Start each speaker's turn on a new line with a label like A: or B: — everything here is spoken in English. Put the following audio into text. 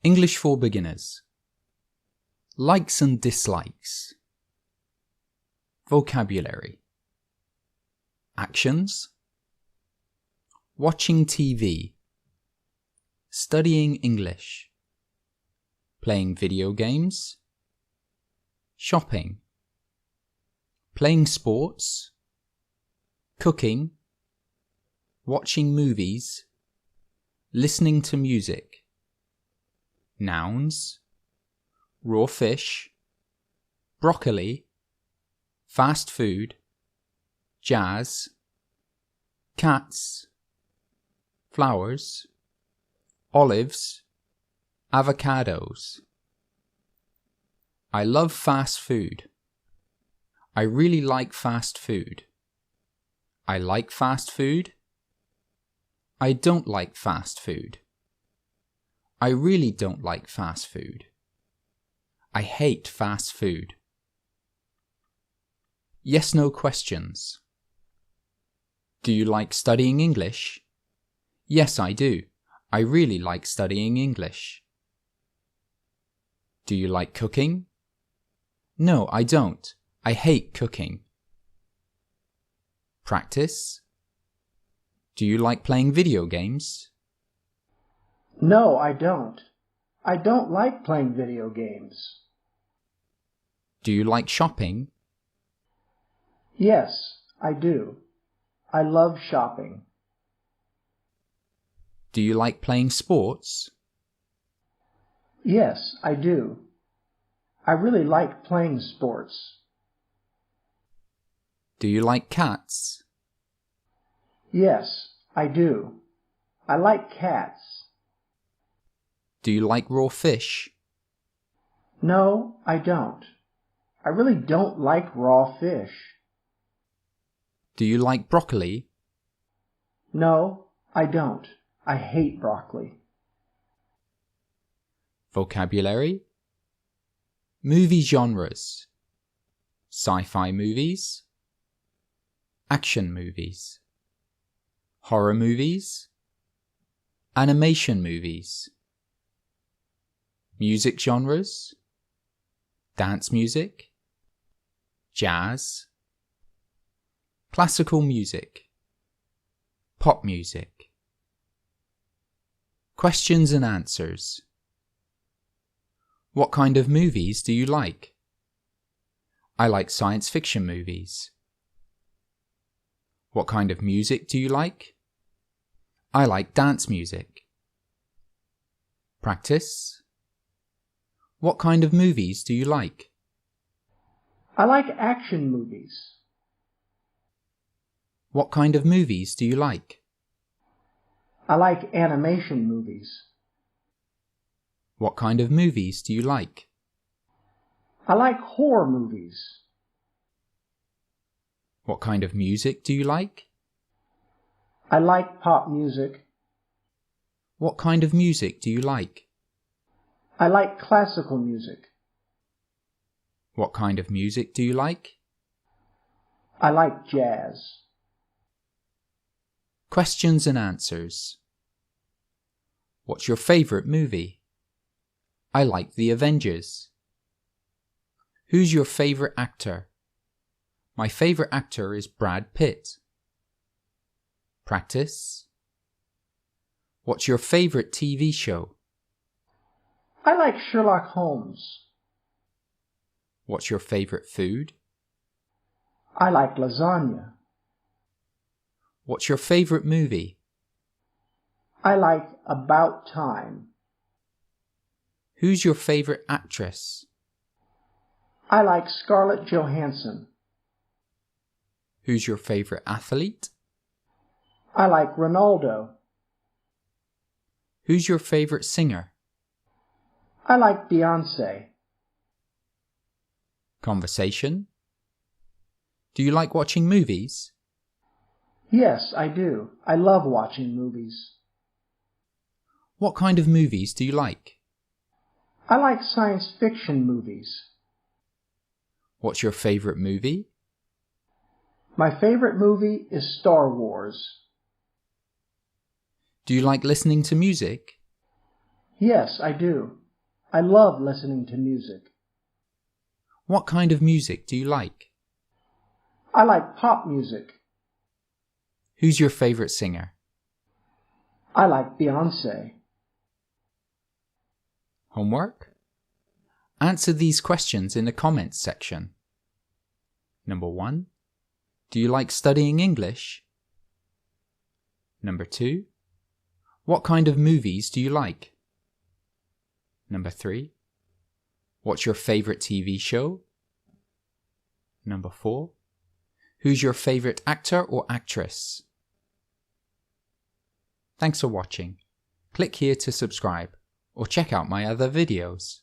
A: English for Beginners. Likes and dislikes. Vocabulary. Actions. Watching TV. Studying English. Playing video games. Shopping. Playing sports. Cooking. Watching movies. Listening to music. Nouns. Raw fish. Broccoli. Fast food. Jazz. Cats. Flowers. Olives. Avocados. I love fast food. I really like fast food. I like fast food. I don't like fast food. I really don't like fast food. I hate fast food. Yes/no questions. Do you like studying English? Yes, I do. I really like studying English. Do you like cooking? No, I don't. I hate cooking. Practice. Do you like playing video games?
B: No, I don't. I don't like playing video games.
A: Do you like shopping?
B: Yes, I do. I love shopping.
A: Do you like playing sports?
B: Yes, I do. I really like playing sports.
A: Do you like cats?
B: Yes, I do. I like cats.
A: Do you like raw fish?
B: No, I don't. I really don't like raw fish.
A: Do you like broccoli?
B: No, I don't. I hate broccoli.
A: Vocabulary. Movie genres. Sci-fi movies. Action movies. Horror movies. Animation movies. Music genres. Dance music. Jazz. Classical music. Pop music. Questions and answers. What kind of movies do you like? I like science fiction movies. What kind of music do you like? I like dance music. Practice. What kind of movies do you like?
B: I like action movies.
A: What kind of movies do you like?
B: I like animation movies.
A: What kind of movies do you like?
B: I like horror movies.
A: What kind of music do you like?
B: I like pop music.
A: What kind of music do you like?
B: I like classical music.
A: What kind of music do you like?
B: I like jazz.
A: Questions and answers. What's your favorite movie? I like The Avengers. Who's your favorite actor? My favorite actor is Brad Pitt. Practice. What's your favorite TV show?
B: I like Sherlock Holmes.
A: What's your favorite food?
B: I like lasagna.
A: What's your favorite movie?
B: I like About Time.
A: Who's your favorite actress?
B: I like Scarlett Johansson.
A: Who's your favorite athlete?
B: I like Ronaldo.
A: Who's your favorite singer?
B: I like Beyoncé.
A: Conversation. Do you like watching movies?
B: Yes, I do. I love watching movies.
A: What kind of movies do you like?
B: I like science fiction movies.
A: What's your favorite movie?
B: My favorite movie is Star Wars.
A: Do you like listening to music?
B: Yes, I do. I love listening to music.
A: What kind of music do you like?
B: I like pop music.
A: Who's your favorite singer?
B: I like Beyoncé.
A: Homework? Answer these questions in the comments section. Number 1. Do you like studying English? Number 2. What kind of movies do you like? Number 3. What's your favorite TV show? Number 4. Who's your favorite actor or actress? Thanks for watching. Click here to subscribe or check out my other videos.